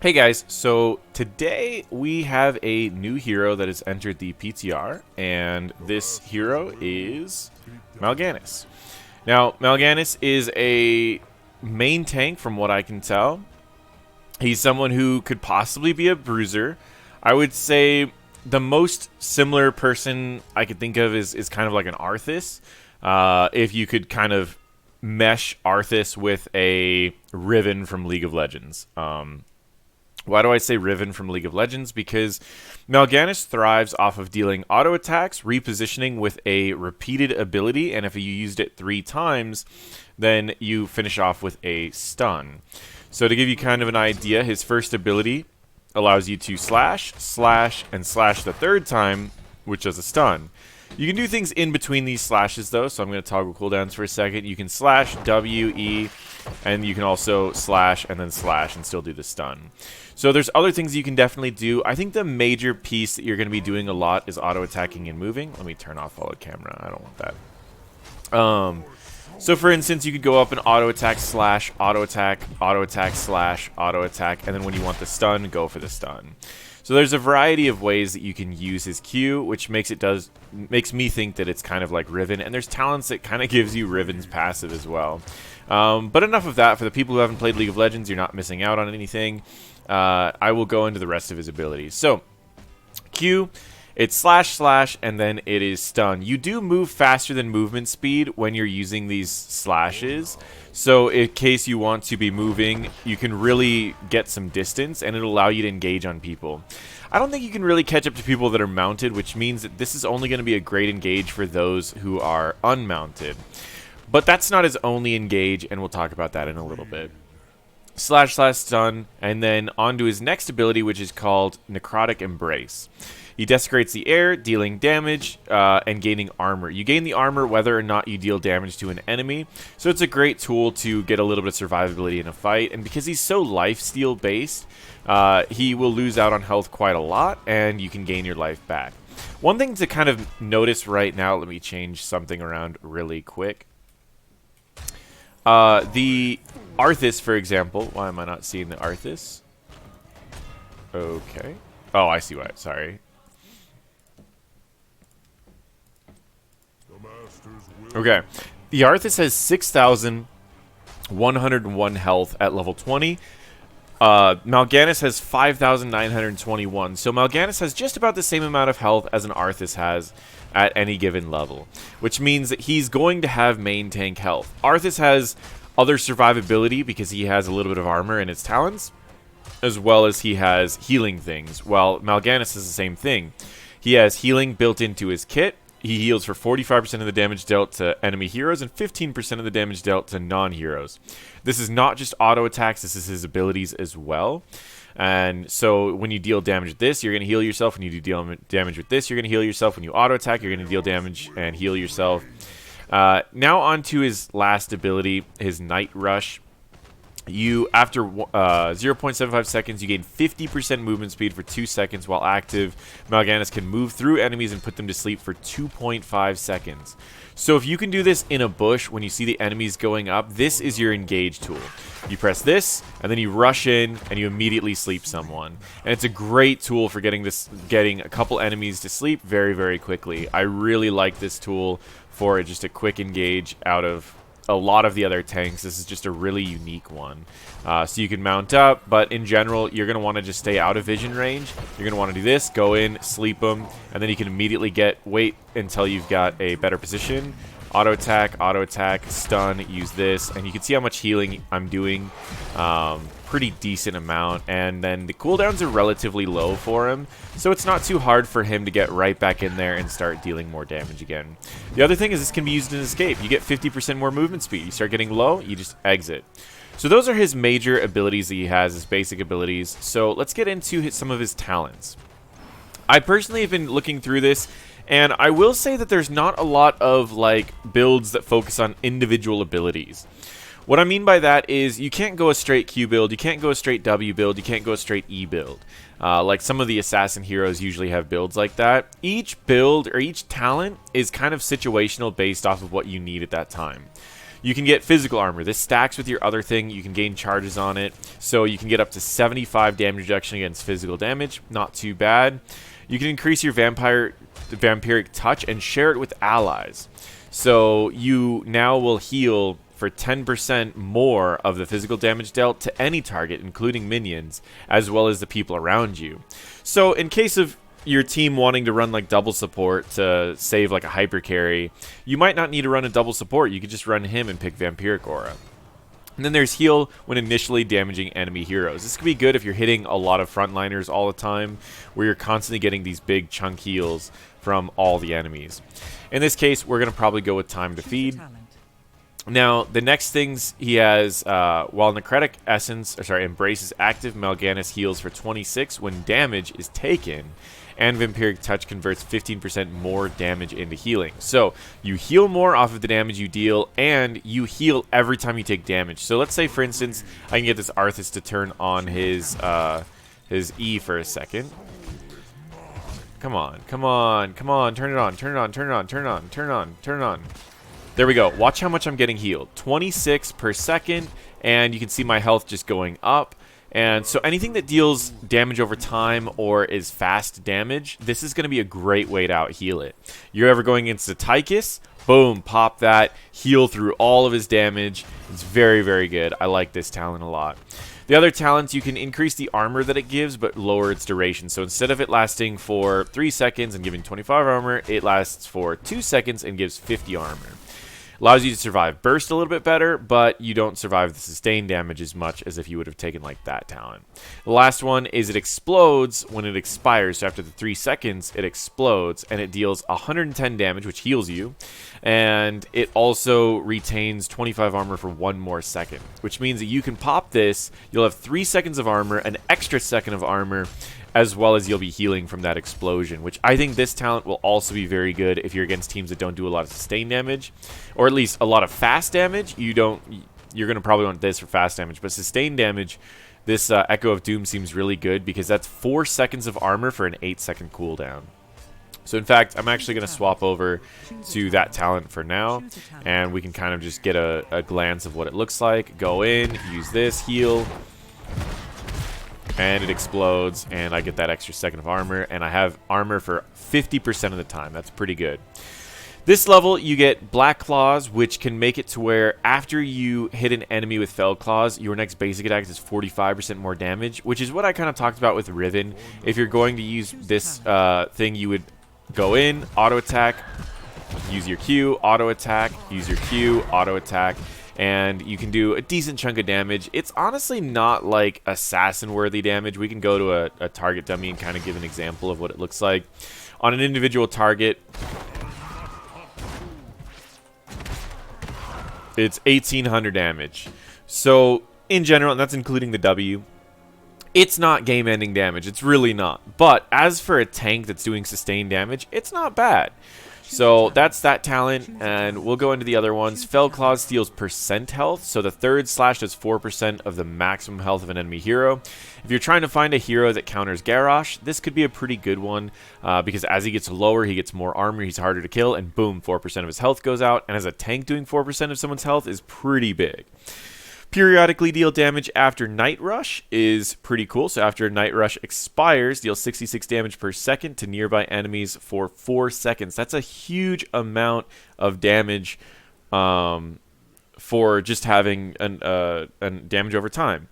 Hey guys, so today we have a new hero that has entered the PTR, and this hero is Malganis. Now, Malganis is a main tank from what I can tell. He's someone who could possibly be a bruiser. I would say the most similar person I could think of is kind of like an Arthas. If you could kind of mesh Arthas with a Riven from League of Legends. Why do I say Riven from League of Legends? Because Malganis thrives off of dealing auto attacks, repositioning with a repeated ability, and if you used it 3 times, then you finish off with a stun. So to give you kind of an idea, his first ability allows you to slash, slash, and slash the 3rd time, which does a stun. You can do things in between these slashes though, so I'm going to toggle cooldowns for a second. You can slash, W, E, and you can also slash and then slash and still do the stun. So there's other things you can definitely do. I think the major piece that you're going to be doing a lot is auto attacking and moving. Let me turn off all the camera. I don't want that. So for instance, you could go up and auto attack, slash, auto attack, slash, auto attack, and then when you want the stun, go for the stun. So there's a variety of ways that you can use his Q, which makes me think that it's kind of like Riven, and there's talents that kind of gives you Riven's passive as well. But enough of that. For the people who haven't played League of Legends, you're not missing out on anything. I will go into the rest of his abilities. So Q, it's slash slash, and then it is stun. You do move faster than movement speed when you're using these slashes. So in case you want to be moving, you can really get some distance, and it'll allow you to engage on people. I don't think you can really catch up to people that are mounted, which means that this is only going to be a great engage for those who are unmounted. But that's not his only engage, and we'll talk about that in a little bit. Slash slash stun, and then on to his next ability, which is called Necrotic Embrace. He desecrates the air, dealing damage and gaining armor. You gain the armor whether or not you deal damage to an enemy, so it's a great tool to get a little bit of survivability in a fight. And because he's so lifesteal based, he will lose out on health quite a lot, and you can gain your life back. One thing to kind of notice right now, let me change something around really quick. The Arthas, for example. Why am I not seeing the Arthas? Okay. Oh, I see why. Sorry. Okay. The Arthas has 6,101 health at level 20. Malganis has 5,921. So Malganis has just about the same amount of health as an Arthas has at any given level, which means that he's going to have main tank health. Arthas has other survivability because he has a little bit of armor in his talents, as well as he has healing things, while Malganis is the same thing. He has healing built into his kit. He heals for 45% of the damage dealt to enemy heroes and 15% of the damage dealt to non-heroes. This is not just auto attacks, this is his abilities as well. And so when you deal damage with this, you're going to heal yourself. When you do deal damage with this, you're going to heal yourself. When you auto attack, you're going to deal damage and heal yourself. Now on to his last ability, his Night Rush. After 0.75 seconds, you gain 50% movement speed for 2 seconds while active. Malganis can move through enemies and put them to sleep for 2.5 seconds. So if you can do this in a bush when you see the enemies going up, this is your engage tool. You press this, and then you rush in, and you immediately sleep someone. And it's a great tool for getting a couple enemies to sleep very, very quickly. I really like this tool for just a quick engage out of a lot of the other tanks. This is just a really unique one. So you can mount up, but in general, you're going to want to just stay out of vision range. You're going to want to do this, go in, sleep them, and then you can immediately wait until you've got a better position. Auto attack, stun, use this, and you can see how much healing I'm doing. Pretty decent amount, and then the cooldowns are relatively low for him, so it's not too hard for him to get right back in there and start dealing more damage again. The other thing is this can be used in escape. You get 50% more movement speed. You start getting low, you just exit. So those are his major abilities that he has, his basic abilities. So let's get into some of his talents. I personally have been looking through this, and I will say that there's not a lot of like builds that focus on individual abilities. What I mean by that is you can't go a straight Q build, you can't go a straight W build, you can't go a straight E build. Like some of the assassin heroes usually have builds like that. Each build or each talent is kind of situational based off of what you need at that time. You can get physical armor. This stacks with your other thing. You can gain charges on it. So you can get up to 75 damage reduction against physical damage. Not too bad. You can increase your vampiric touch and share it with allies. So you now will heal for 10% more of the physical damage dealt to any target, including minions, as well as the people around you. So in case of your team wanting to run like double support to save like a hyper carry, you might not need to run a double support. You could just run him and pick Vampiric Aura. And then there's heal when initially damaging enemy heroes. This could be good if you're hitting a lot of frontliners all the time, where you're constantly getting these big chunk heals from all the enemies. In this case, we're going to probably go with Time to Feed. Now, the next things he has, while Necrotic Essence, Embrace is active, Malganis heals for 26 when damage is taken, and Vampiric Touch converts 15% more damage into healing. So, you heal more off of the damage you deal, and you heal every time you take damage. So, let's say, for instance, I can get this Arthas to turn on his E for a second. Come on, come on, come on, turn it on, turn it on, turn it on, turn it on, turn it on, turn it on. There we go. Watch how much I'm getting healed. 26 per second, and you can see my health just going up. And so anything that deals damage over time or is fast damage, this is going to be a great way to out-heal it. You're ever going against a Tychus, boom, pop that, heal through all of his damage. It's very, very good. I like this talent a lot. The other talents, you can increase the armor that it gives, but lower its duration. So instead of it lasting for 3 seconds and giving 25 armor, it lasts for 2 seconds and gives 50 armor. Allows you to survive burst a little bit better, but you don't survive the sustained damage as much as if you would have taken like that talent. The last one is it explodes when it expires. So after the 3 seconds, it explodes, and it deals 110 damage, which heals you. And it also retains 25 armor for 1 more second, which means that you can pop this. You'll have 3 seconds of armor, an extra second of armor, as well as you'll be healing from that explosion, which I think this talent will also be very good if you're against teams that don't do a lot of sustained damage, or at least a lot of fast damage. You're going to probably want this for fast damage, but sustained damage, this Echo of Doom seems really good because that's 4 seconds of armor for an 8-second cooldown. So in fact, I'm actually going to swap over to that talent for now, and we can kind of just get a glance of what it looks like. Go in, use this, heal, and it explodes, and I get that extra second of armor, and I have armor for 50% of the time. That's pretty good. This level, you get Black Claws, which can make it to where after you hit an enemy with Fell Claws, your next basic attack is 45% more damage, which is what I kind of talked about with Riven. If you're going to use this thing, you would go in, auto attack, use your Q, auto attack, use your Q, auto attack, and you can do a decent chunk of damage. It's honestly not like assassin-worthy damage. We can go to a target dummy and kind of give an example of what it looks like. On an individual target, it's 1800 damage. So, in general, and that's including the W, it's not game-ending damage. It's really not. But as for a tank that's doing sustained damage, it's not bad. So that's that talent, and we'll go into the other ones. Fell Claws steals percent health, so the third slash does 4% of the maximum health of an enemy hero. If you're trying to find a hero that counters Garrosh, this could be a pretty good one, because as he gets lower, he gets more armor, he's harder to kill, and boom, 4% of his health goes out, and as a tank doing 4% of someone's health is pretty big. Periodically deal damage after Night Rush is pretty cool. So after Night Rush expires, deal 66 damage per second to nearby enemies for 4 seconds. That's a huge amount of damage for just having an damage over time.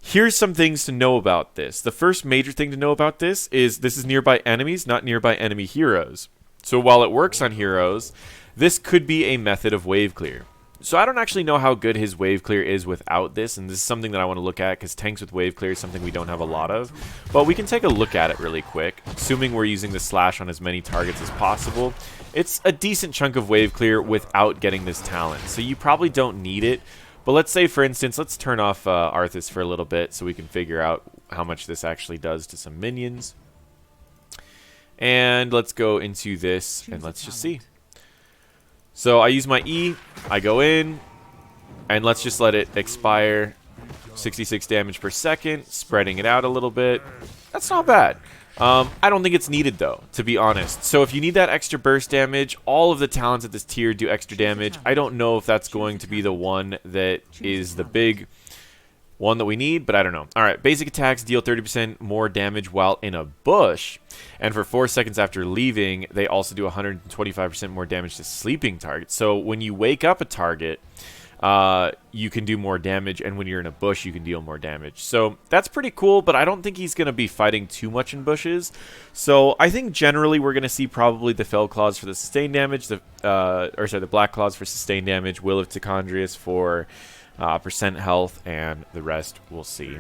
Here's some things to know about this. The first major thing to know about this is nearby enemies, not nearby enemy heroes. So while it works on heroes, this could be a method of wave clear. So I don't actually know how good his wave clear is without this, and this is something that I want to look at because tanks with wave clear is something we don't have a lot of. But we can take a look at it really quick, assuming we're using the slash on as many targets as possible. It's a decent chunk of wave clear without getting this talent, so you probably don't need it. But let's say, for instance, let's turn off Arthas for a little bit so we can figure out how much this actually does to some minions. And let's go into this, and let's just see. So I use my E, I go in, and let's just let it expire. 66 damage per second, spreading it out a little bit. That's not bad. I don't think it's needed, though, to be honest. So if you need that extra burst damage, all of the talents at this tier do extra damage. I don't know if that's going to be the one that is the big one that we need, but I don't know. All right, basic attacks deal 30% more damage while in a bush. And for 4 seconds after leaving, they also do 125% more damage to sleeping targets. So when you wake up a target, you can do more damage, and when you're in a bush, you can deal more damage. So that's pretty cool, but I don't think he's going to be fighting too much in bushes. So I think generally we're going to see probably the Fell Claws for the sustained damage, the Black Claws for sustained damage, Will of Tichondrius for percent health, and the rest we'll see.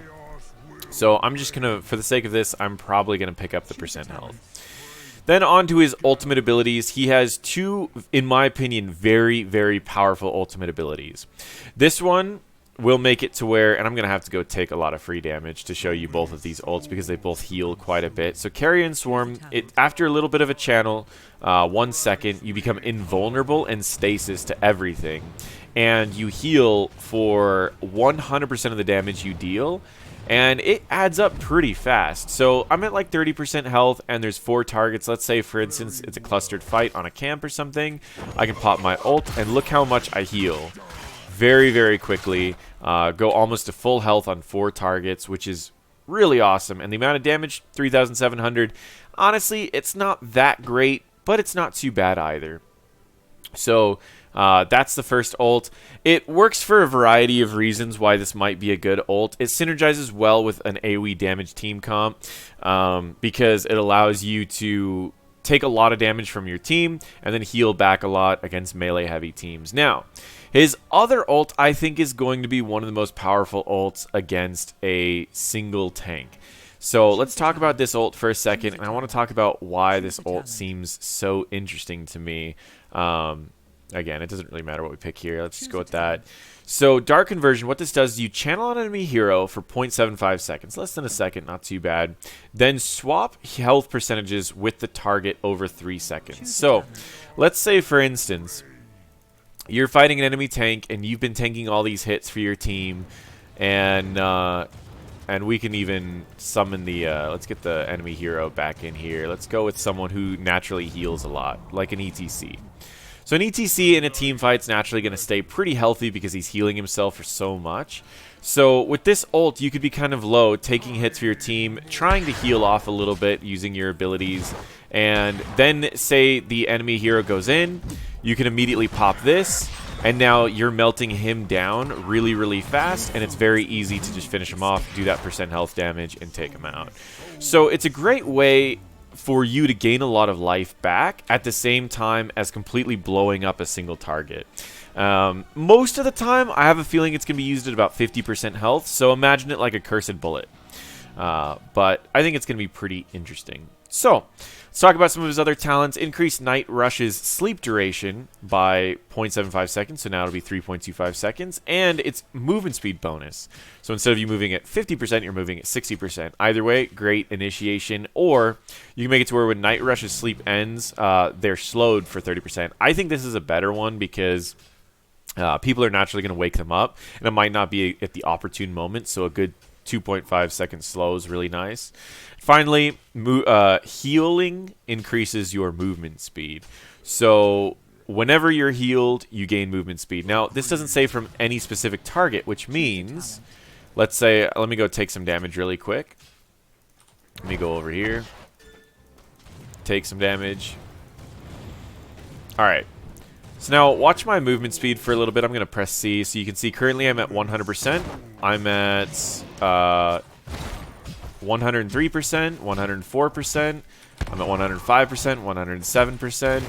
So I'm just going to, for the sake of this, I'm probably going to pick up the percent health. Then on to his ultimate abilities. He has two, in my opinion, very, very powerful ultimate abilities. This one will make it to where, and I'm going to have to go take a lot of free damage to show you both of these ults because they both heal quite a bit. So Carrion Swarm, after a little bit of a channel, 1 second, you become invulnerable and stasis to everything. And you heal for 100% of the damage you deal. And it adds up pretty fast. So I'm at like 30% health, and there's 4 targets. Let's say, for instance, it's a clustered fight on a camp or something. I can pop my ult, and look how much I heal. Very, very quickly. Go almost to full health on 4 targets, which is really awesome. And the amount of damage, 3,700. Honestly, it's not that great, but it's not too bad either. So that's the first ult. It works for a variety of reasons why this might be a good ult. It synergizes well with an AoE damage team comp because it allows you to take a lot of damage from your team and then heal back a lot against melee heavy teams. Now, his other ult I think is going to be one of the most powerful ults against a single tank. So let's talk about this ult for a second, and I want to talk about why this ult seems so interesting to me. Again, it doesn't really matter what we pick here. Let's just go with that. So Dark Conversion, what this does is you channel an enemy hero for 0.75 seconds. Less than a second, not too bad. Then swap health percentages with the target over 3 seconds. So let's say, for instance, you're fighting an enemy tank, and you've been tanking all these hits for your team, and we can even summon the, let's get the enemy hero back in here. Let's go with someone who naturally heals a lot, like an ETC. So an ETC in a team fight's naturally going to stay pretty healthy because he's healing himself for so much. So with this ult, you could be kind of low, taking hits for your team, trying to heal off a little bit using your abilities, and then say the enemy hero goes in, you can immediately pop this, and now you're melting him down really, really fast, and it's very easy to just finish him off, do that percent health damage, and take him out. So it's a great way for you to gain a lot of life back at the same time as completely blowing up a single target. Most of the time, I have a feeling it's going to be used at about 50% health, so imagine it like a Cursed Bullet. But I think it's going to be pretty interesting. So, let's talk about some of his other talents. Increase Night Rush's sleep duration by 0.75 seconds, so now it'll be 3.25 seconds, and its movement speed bonus. So instead of you moving at 50%, you're moving at 60%. Either way, great initiation, or you can make it to where when Night Rush's sleep ends, they're slowed for 30%. I think this is a better one because people are naturally going to wake them up, and it might not be at the opportune moment, so a good 2.5 second slow is really nice. Finally, healing increases your movement speed. So whenever you're healed, you gain movement speed. Now, this doesn't say from any specific target, which means, let's say, let me go take some damage really quick. Let me go over here. Take some damage. Alright. So now, watch my movement speed for a little bit. I'm going to press C. So you can see currently I'm at 100%. I'm at 103%, 104%. I'm at 105%, 107%,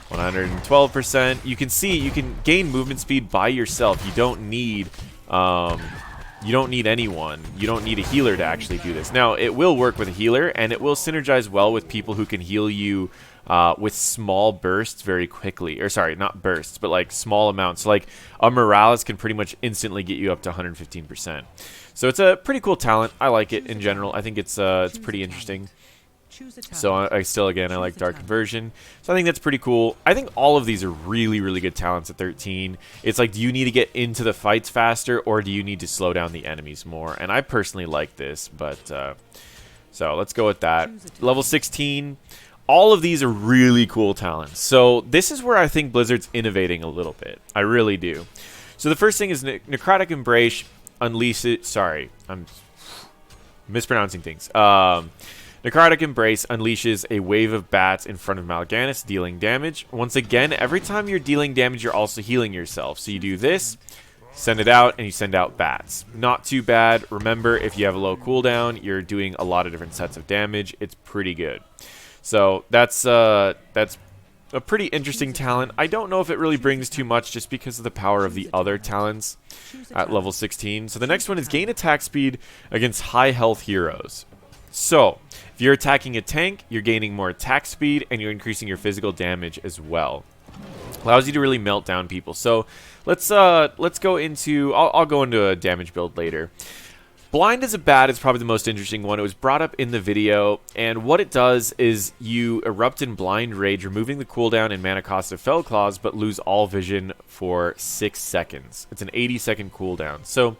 112%. You can see you can gain movement speed by yourself. You don't need anyone. You don't need a healer to actually do this. Now, it will work with a healer, and it will synergize well with people who can heal you with small bursts very quickly. Or sorry, not bursts, but like small amounts. Like a Morales can pretty much instantly get you up to 115%. So it's a pretty cool talent. I like it in general. I think it's pretty interesting. So I still, again, I like Dark Conversion. So I think that's pretty cool. I think all of these are really, really good talents at 13. It's like, do you need to get into the fights faster, or do you need to slow down the enemies more? And I personally like this, but So let's go with that. Level 16. All of these are really cool talents. So this is where I think Blizzard's innovating a little bit. I really do. So the first thing is Necrotic Embrace unleashes... Sorry, I'm mispronouncing things. Necrotic Embrace unleashes a wave of bats in front of Malganis, dealing damage. Once again, every time you're dealing damage, you're also healing yourself. So you do this, send it out, and you send out bats. Not too bad. Remember, if you have a low cooldown, you're doing a lot of different sets of damage. It's pretty good. So that's a pretty interesting talent. I don't know if it really brings too much just because of the power of the other talents at level 16. So the next one is gain attack speed against high health heroes. So if you're attacking a tank, you're gaining more attack speed and you're increasing your physical damage as well. Allows you to really melt down people. So let's go into... I'll go into a damage build later. Blind as a bat is probably the most interesting one. It was brought up in the video, and what it does is you erupt in Blind Rage, removing the cooldown and mana cost of Fell Claws, but lose all vision for 6 seconds. It's an 80-second cooldown. So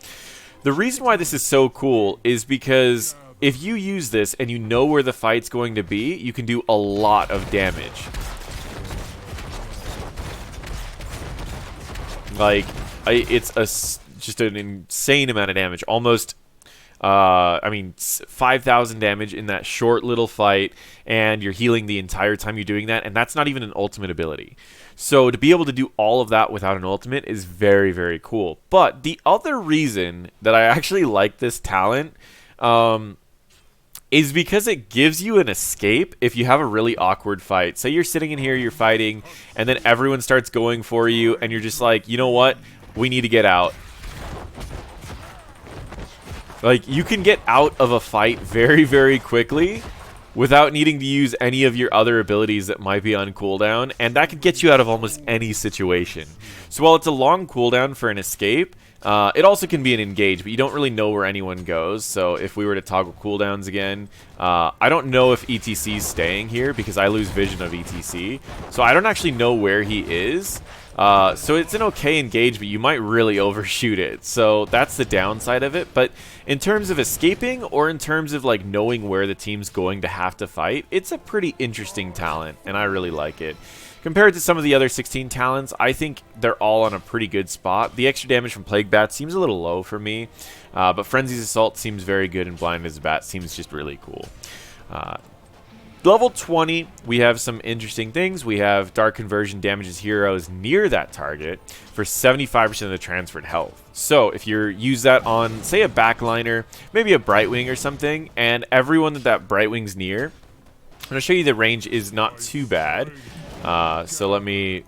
the reason why this is so cool is because if you use this and you know where the fight's going to be, you can do a lot of damage. Like, it's just an insane amount of damage. Almost... 5,000 damage in that short little fight, and you're healing the entire time you're doing that, and that's not even an ultimate ability. So to be able to do all of that without an ultimate is very, very cool. But the other reason that I actually like this talent is because it gives you an escape if you have a really awkward fight. Say you're sitting in here, you're fighting, and then everyone starts going for you, and you're just like, you know what? We need to get out. Like, you can get out of a fight very, very quickly without needing to use any of your other abilities that might be on cooldown, and that could get you out of almost any situation. So while it's a long cooldown for an escape, it also can be an engage, but you don't really know where anyone goes. So if we were to toggle cooldowns again, I don't know if ETC's staying here because I lose vision of ETC. So I don't actually know where he is. So it's an okay engage, but you might really overshoot it. So that's the downside of it. But in terms of escaping or in terms of like knowing where the team's going to have to fight, it's a pretty interesting talent, and I really like it. Compared to some of the other 16 talents, I think they're all on a pretty good spot. The extra damage from Plague Bat seems a little low for me, but Frenzy's Assault seems very good, and Blind as a Bat seems just really cool. Level 20, we have some interesting things. We have Dark Conversion damages heroes near that target for 75% of the transferred health. So if you use that on, say, a backliner, maybe a Brightwing or something, and everyone that Brightwing's near, I'm going to show you the range is not too bad. So let me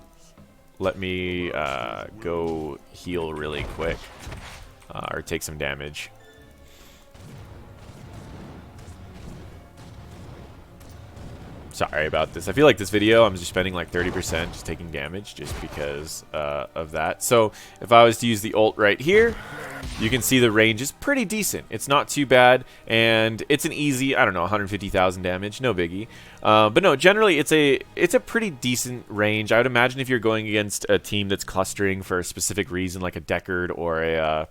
go heal really quick, or take some damage. Sorry about this. I feel like this video, I'm just spending like 30% just taking damage just because of that. So if I was to use the ult right here, you can see the range is pretty decent. It's not too bad, and it's an easy, I don't know, 150,000 damage, no biggie. But no, generally it's a pretty decent range. I would imagine if you're going against a team that's clustering for a specific reason, like a Deckard or a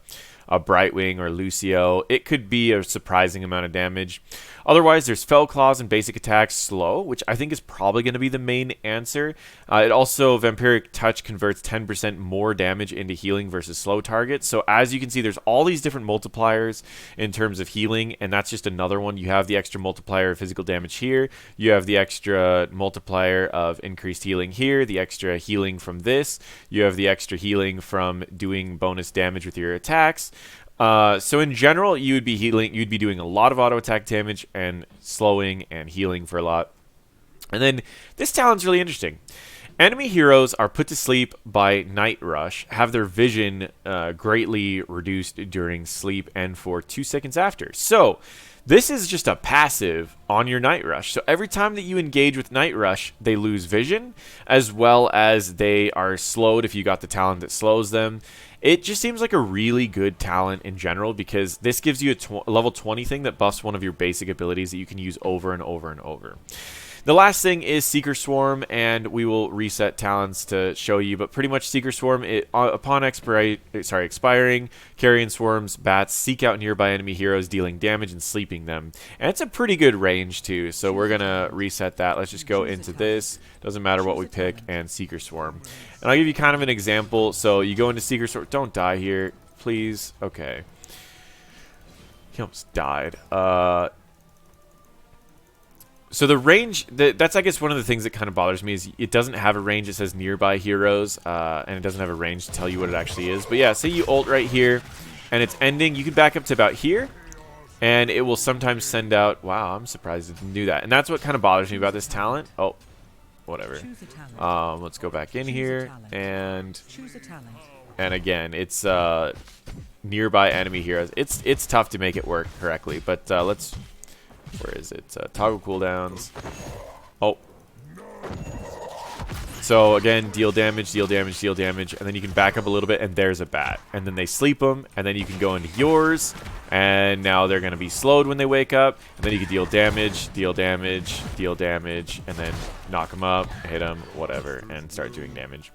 Brightwing or Lucio, it could be a surprising amount of damage. Otherwise, there's Fell Claws and basic attacks slow, which I think is probably going to be the main answer. It also, Vampiric Touch converts 10% more damage into healing versus slow targets. So as you can see, there's all these different multipliers in terms of healing, and that's just another one. You have the extra multiplier of physical damage here. You have the extra multiplier of increased healing here, the extra healing from this. You have the extra healing from doing bonus damage with your attacks. So in general, you'd be doing a lot of auto attack damage and slowing and healing for a lot. And then this talent's really interesting. Enemy heroes are put to sleep by Night Rush, have their vision greatly reduced during sleep and for 2 seconds after. So this is just a passive on your Night Rush. So every time that you engage with Night Rush, they lose vision, as well as they are slowed if you got the talent that slows them. It just seems like a really good talent in general because this gives you a level 20 thing that buffs one of your basic abilities that you can use over and over and over. The last thing is Seeker Swarm, and we will reset talents to show you, but pretty much Seeker Swarm, upon expiring, carrion swarms, bats, seek out nearby enemy heroes, dealing damage and sleeping them. And it's a pretty good range too, so we're going to reset that. Let's just go into this, doesn't matter what we pick, and Seeker Swarm. And I'll give you kind of an example. So you go into Seeker Swarm, don't die here, please. Okay. He almost died. So the range, that's I guess one of the things that kind of bothers me is it doesn't have a range. It says nearby heroes, and it doesn't have a range to tell you what it actually is. But yeah, say you ult right here, and it's ending. You can back up to about here, and it will sometimes send out... Wow, I'm surprised it didn't do that. And that's what kind of bothers me about this talent. Oh, whatever. Let's go back in here, and again, it's nearby enemy heroes. It's tough to make it work correctly, but let's... Where is it? Toggle cooldowns. Oh. So again, deal damage, deal damage, deal damage, and then you can back up a little bit, and there's a bat. And then they sleep them, and then you can go into yours, and now they're going to be slowed when they wake up, and then you can deal damage, deal damage, deal damage, and then knock them up, hit them, whatever, and start doing damage.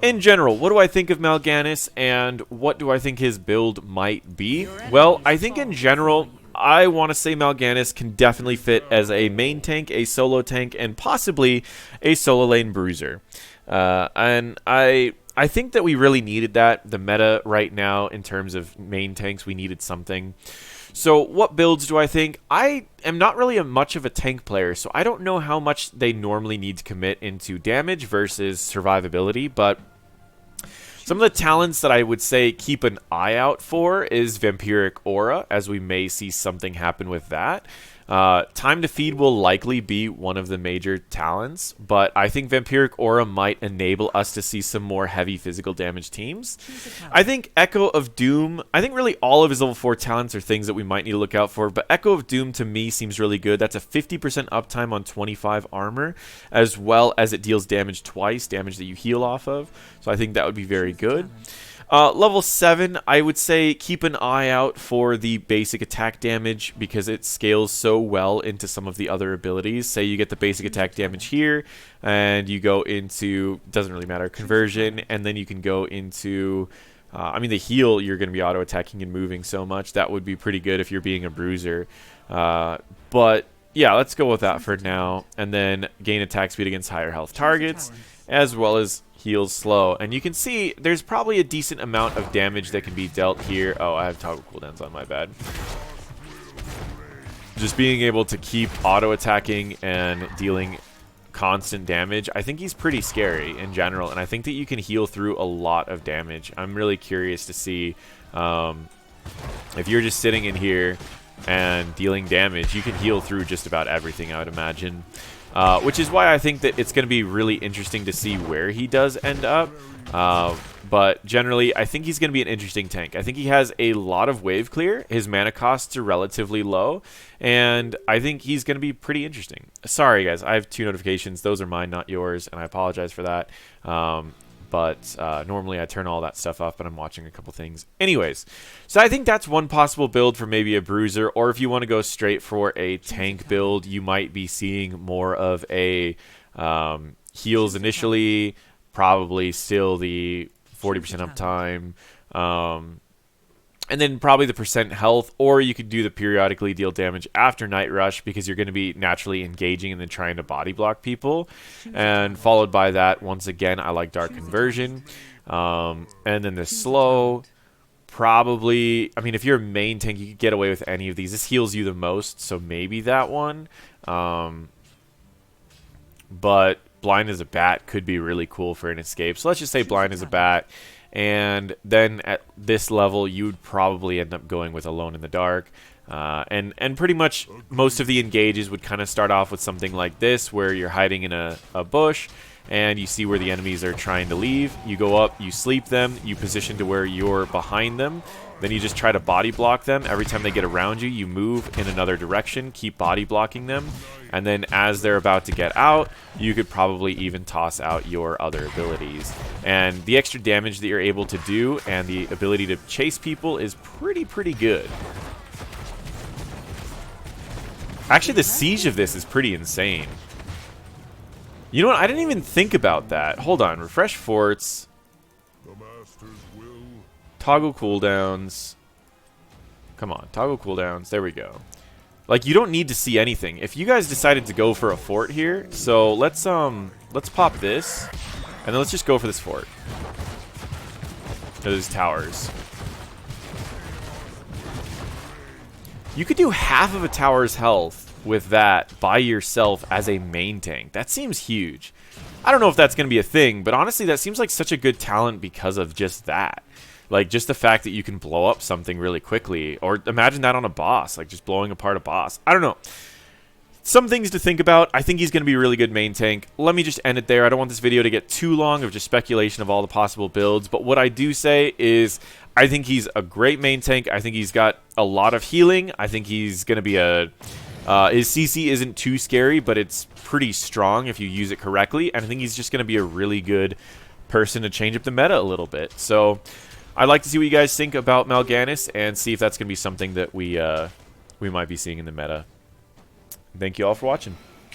In general, what do I think of Malganis, and what do I think his build might be? Well, I think in general... I want to say Malganis can definitely fit as a main tank, a solo tank, and possibly a solo lane bruiser. And I think that we really needed that. The meta right now in terms of main tanks, we needed something. So what builds do I think? I am not really much of a tank player, so I don't know how much they normally need to commit into damage versus survivability, but... Some of the talents that I would say keep an eye out for is Vampiric Aura, as we may see something happen with that. Time to Feed will likely be one of the major talents, but I think Vampiric Aura might enable us to see some more heavy physical damage teams. I think Echo of Doom, I think really all of his level 4 talents are things that we might need to look out for, but Echo of Doom to me seems really good. That's a 50% uptime on 25 armor, as well as it deals damage twice, damage that you heal off of, so I think that would be very good. Level 7, I would say keep an eye out for the basic attack damage because it scales so well into some of the other abilities. Say you get the basic attack damage here, and you go into, doesn't really matter, conversion, and then you can go into, I mean the heal, you're going to be auto-attacking and moving so much. That would be pretty good if you're being a bruiser. But yeah, let's go with that for now. And then gain attack speed against higher health targets, as well as heals slow. And you can see there's probably a decent amount of damage that can be dealt here. Oh, I have toggle cooldowns on, my bad. Just being able to keep auto-attacking and dealing constant damage, I think he's pretty scary in general, and I think that you can heal through a lot of damage. I'm really curious to see if you're just sitting in here and dealing damage, you can heal through just about everything, I would imagine. Which is why I think that it's going to be really interesting to see where he does end up. But generally, I think he's going to be an interesting tank. I think he has a lot of wave clear. His mana costs are relatively low. And I think he's going to be pretty interesting. Sorry, guys. I have 2 notifications. Those are mine, not yours. And I apologize for that. But normally I turn all that stuff off, but I'm watching a couple things. Anyways, so I think that's one possible build for maybe a bruiser, or if you want to go straight for a tank build, you might be seeing more of a heals initially, probably still the 40% uptime, and then probably the percent health, or you could do the periodically deal damage after Night Rush because you're going to be naturally engaging and then trying to body block people. And followed by that, once again, I like Dark Conversion. And then the slow, probably, I mean, if you're a main tank, you could get away with any of these. This heals you the most, so maybe that one. But Blind as a Bat could be really cool for an escape. So let's just say Blind as a Bat. And then at this level, you'd probably end up going with Alone in the Dark. And pretty much most of the engages would kind of start off with something like this, where you're hiding in a bush, and you see where the enemies are trying to leave. You go up, you sleep them, you position to where you're behind them. Then you just try to body block them. Every time they get around you, you move in another direction, keep body blocking them. And then as they're about to get out, you could probably even toss out your other abilities. And the extra damage that you're able to do and the ability to chase people is pretty good. Actually, the siege of this is pretty insane. You know what? I didn't even think about that. Hold on. Refresh forts. Toggle cooldowns. Come on. Toggle cooldowns. There we go. Like, you don't need to see anything. If you guys decided to go for a fort here, so let's pop this, and then let's just go for this fort. Those towers. You could do half of a tower's health with that by yourself as a main tank. That seems huge. I don't know if that's going to be a thing, but honestly, that seems like such a good talent because of just that. Like, just the fact that you can blow up something really quickly. Or imagine that on a boss, like just blowing apart a boss. I don't know. Some things to think about. I think he's going to be a really good main tank. Let me just end it there. I don't want this video to get too long of just speculation of all the possible builds. But what I do say is I think he's a great main tank. I think he's got a lot of healing. I think he's going to be a... his CC isn't too scary, but it's pretty strong if you use it correctly. And I think he's just going to be a really good person to change up the meta a little bit. So I'd like to see what you guys think about Malganis and see if that's going to be something that we might be seeing in the meta. Thank you all for watching.